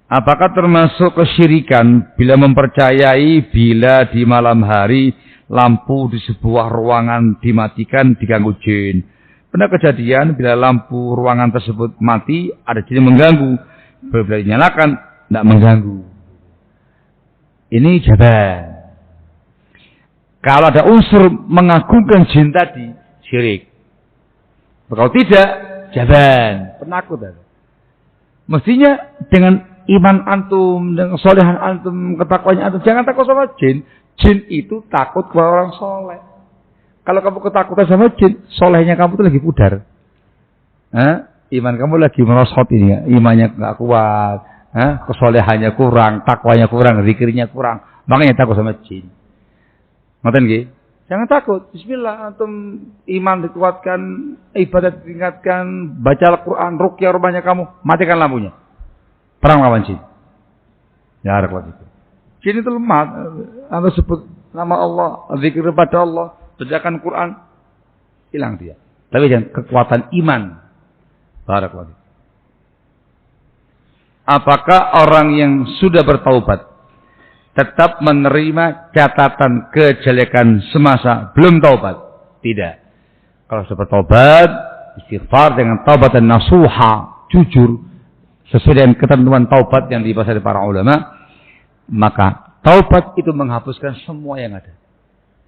Apakah termasuk kesyirikan bila mempercayai bila di malam hari lampu di sebuah ruangan dimatikan diganggu jin? Pernah kejadian bila lampu ruangan tersebut mati, ada jin yang mengganggu. Bila dinyalakan, tidak mengganggu. Ini jawaban. Kalau ada unsur mengagungkan jin tadi, syirik. Kalau tidak, jawaban. Penakut ada. Mestinya dengan iman antum, dengan solehan antum, ketakwanya antum, jangan takut sama jin. Jin itu takut kepada orang soleh. Kalau kamu ketakutan sama jin, solehnya kamu itu lagi pudar. Iman kamu lagi merosot ini ya. Imannya nggak kuat, kesolehannya kurang, takwanya kurang, zikirnya kurang. Makanya takut sama jin. Ngoten nggih? Jangan takut. Bismillah, antum iman dikuatkan, ibadat ditingkatkan, baca Al-Quran, ruqyah rumahnya kamu, matikan lampunya. Perang lawan jin. Ya, harap itu. Jin itu lemah. Anda sebut nama Allah, zikir kepada Allah, bacakan Quran, hilang dia. Tapi jangan kekuatan iman. Barakallahu. Apakah orang yang sudah bertaubat tetap menerima catatan kejelekan semasa belum taubat? Tidak. Kalau sudah bertaubat, istighfar dengan taubat dan nasuha, jujur, sesuai dengan ketentuan taubat yang dibahas oleh para ulama, maka taubat itu menghapuskan semua yang ada.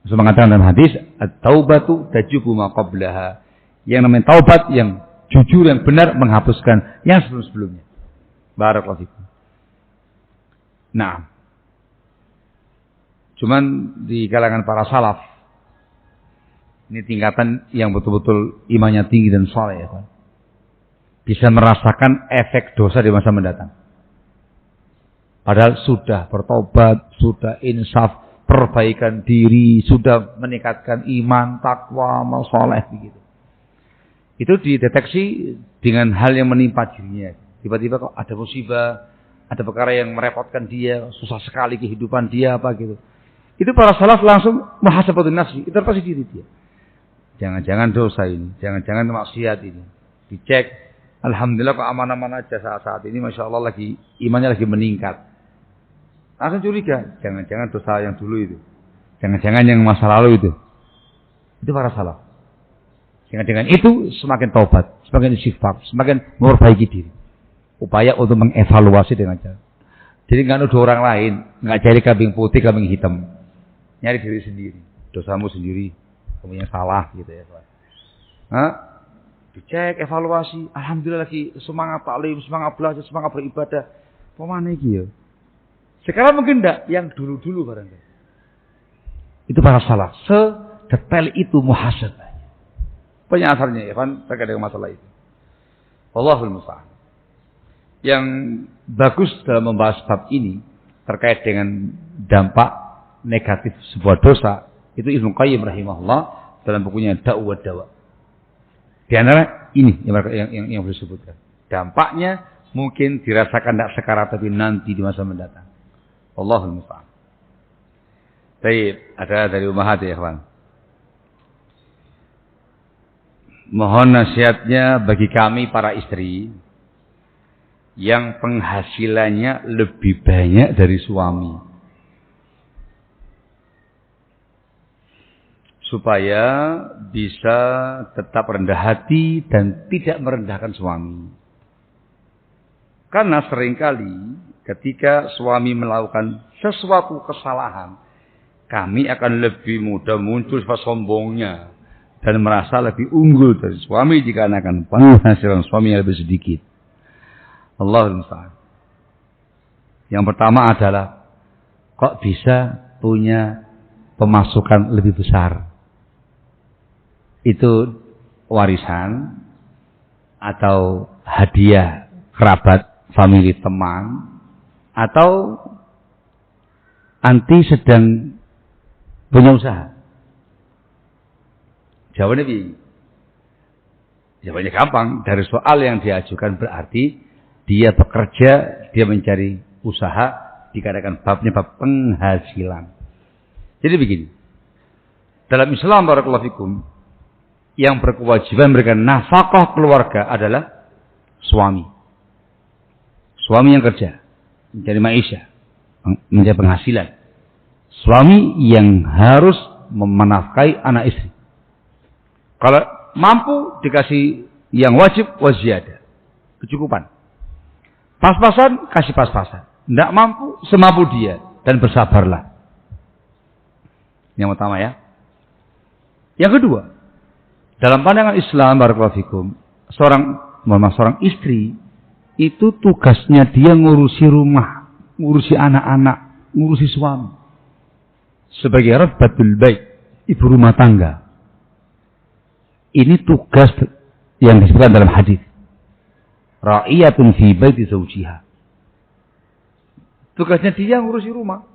Rasul mengatakan dalam hadis, at-taubatu tajubu ma qablaha. Yang namanya taubat yang jujur, yang benar, menghapuskan yang sebelum-sebelumnya. Barakallahu fikum. Nah, cuman di kalangan para salaf, ini tingkatan yang betul-betul imannya tinggi dan saleh, ya, bisa merasakan efek dosa di masa mendatang. Padahal sudah bertobat, sudah insaf, perbaikan diri, sudah meningkatkan iman, takwa, amal saleh begitu. Itu dideteksi dengan hal yang menimpa dirinya. Tiba-tiba kok ada musibah, ada perkara yang merepotkan dia, susah sekali kehidupan dia apa gitu. Itu para salaf langsung muhasabatun nafsi, itu pasti diri dia. Jangan-jangan dosa ini, jangan-jangan maksiat ini. Dicek, alhamdulillah kok aman-aman aja saat ini, masya Allah lagi imannya lagi meningkat. Langsung curiga, jangan-jangan dosa yang dulu itu, jangan-jangan yang masa lalu itu. Itu para salaf. Dengan itu semakin taubat, semakin istighfar, semakin memperbaiki diri. Upaya untuk mengevaluasi dengan cara. Jadi nggak nuduh orang lain, nggak cari kambing putih, kambing hitam. Nyari diri sendiri, dosamu sendiri, kamu yang salah gitu ya. Dicek, evaluasi, alhamdulillah lagi semangat taklim, semangat belajar, semangat beribadah. Pemana iki ya? Sekarang mungkin enggak, yang dulu-dulu barangkali. Itu para salaf. Sedetail itu muhasabahnya. Penyasarnya ya kan terkait dengan masalah itu. Wallahul musta'an. Yang bagus dalam membahas bab ini terkait dengan dampak negatif sebuah dosa, itu Ibnu Qayyim rahimahullah dalam bukunya Da'u wa Dawa. Di antara ini yang boleh disebutkan. Dampaknya mungkin dirasakan tidak sekarang tapi nanti di masa mendatang. Allahul musta'an. Baik, ada dari Ummahat ya, ikhwan. Mohon nasihatnya bagi kami para istri yang penghasilannya lebih banyak dari suami, supaya bisa tetap rendah hati dan tidak merendahkan suami. Karena seringkali ketika suami melakukan sesuatu kesalahan, kami akan lebih mudah muncul sifat sombongnya dan merasa lebih unggul dari suami jika akan penghasilan suami yang lebih sedikit. Allahul musta'an. Yang pertama adalah, kok bisa punya pemasukan lebih besar? Itu warisan atau hadiah kerabat, famili, teman, atau anti sedang punya usaha? Jawabannya begini. Jawabannya gampang. Dari soal yang diajukan berarti dia bekerja, dia mencari usaha, dikatakan babnya bab penghasilan. Jadi begini. Dalam Islam barakallahu fikum, yang berkewajiban memberikan nafkah keluarga adalah suami. Suami yang kerja. mencari maisha, mencari penghasilan. Suami yang harus menafkahi anak istri. Kalau mampu dikasih yang wajib waziyadah, kecukupan. Pas-pasan kasih pas-pasan. Tidak mampu semampu dia dan bersabarlah. Yang pertama ya. Yang kedua, dalam pandangan Islam barakallahu fikum, seorang istri itu tugasnya dia ngurusi rumah, ngurusi anak-anak, ngurusi suami. Sebagai rabbatul bait, ibu rumah tangga. Ini tugas yang disebutkan dalam hadis. Ra'iyatun fi baiti zawjiha. Tugasnya dia ngurusi rumah,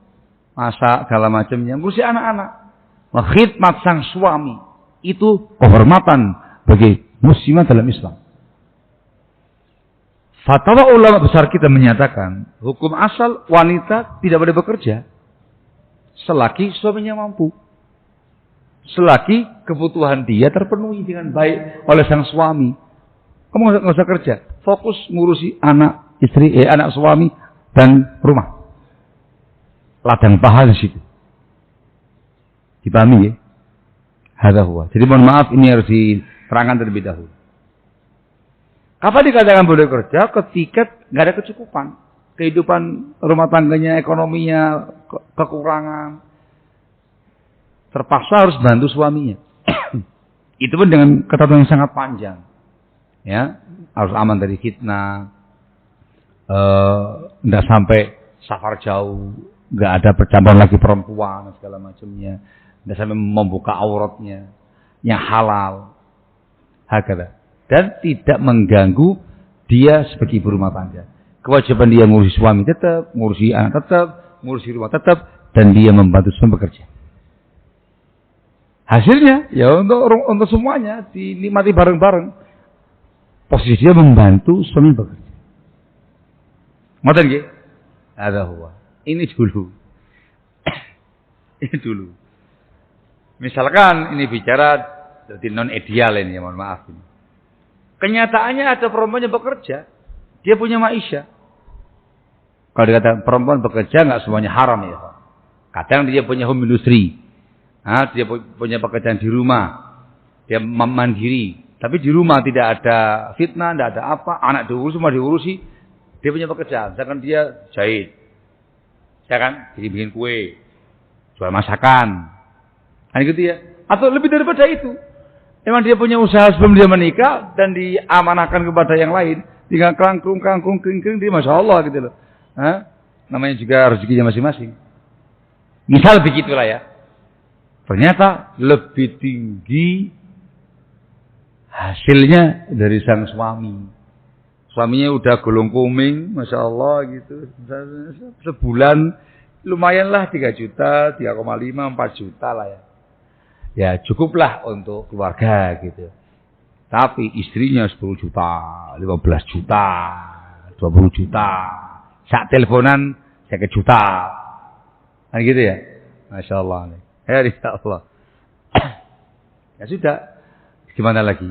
masak segala macamnya, ngurusi anak-anak. Khidmat sang suami itu kehormatan bagi muslimah dalam Islam. Fatwa ulama besar kita menyatakan hukum asal wanita tidak boleh bekerja selagi suaminya mampu. Selagi kebutuhan dia terpenuhi dengan baik oleh sang suami. Kamu nggak usah kerja, fokus ngurusi anak suami dan rumah. Ladang pahala di situ. Dipahami ya? Hadza huwa. Jadi mohon maaf ini harus diterangkan terlebih dahulu. Kapan dikatakan boleh kerja? Ketika nggak ada kecukupan. Kehidupan rumah tangganya, ekonominya kekurangan. Terpaksa harus bantu suaminya. Itu pun dengan ketentuan yang sangat panjang. Ya, harus aman dari fitnah. Nggak sampai safar jauh, nggak ada percampuran lagi perempuan segala macamnya. Nggak sampai membuka auratnya, yang halal. Hakala. Dan tidak mengganggu dia sebagai ibu rumah tangga. Kewajiban dia ngurusi suami tetap, ngurusi anak tetap, ngurusi rumah tetap, dan dia membantu suami bekerja. Hasilnya ya untuk semuanya dinikmati bareng-bareng. Posisi dia membantu suami bekerja. Ngoten nggih? Ada huwa. Ini dulu. Ini dulu. Misalkan ini bicara jadi non ideal ini, ya mohon maaf ini. Kenyataannya ada perempuan yang bekerja, dia punya maisha. Kalau dikatakan perempuan bekerja nggak semuanya haram ya. Kadang dia punya home industry. Dia punya pekerjaan di rumah, dia mandiri, tapi di rumah tidak ada fitnah, tidak ada apa, anak diurus, semua diurusi, dia punya pekerjaan. Misalkan dia jahit, kan, bikin kue, jual masakan, kan gitu ya. Atau lebih daripada itu, memang dia punya usaha sebelum dia menikah dan diamanahkan kepada yang lain, tinggal kangkung, kering, dia masya Allah gitu loh. Namanya juga rezekinya masing-masing. Misal begitulah ya. Ternyata lebih tinggi hasilnya dari sang suami. Suaminya udah golong kuming, masya Allah gitu. Sebulan lumayanlah 3 juta, 3,5, 4 juta lah ya. Ya cukuplah untuk keluarga gitu. Tapi istrinya 10 juta, 15 juta, 20 juta. Saat teleponan saya ke juta. Kan gitu ya. Masya Allah. Ya Allah. Ya sudah. Gimana lagi?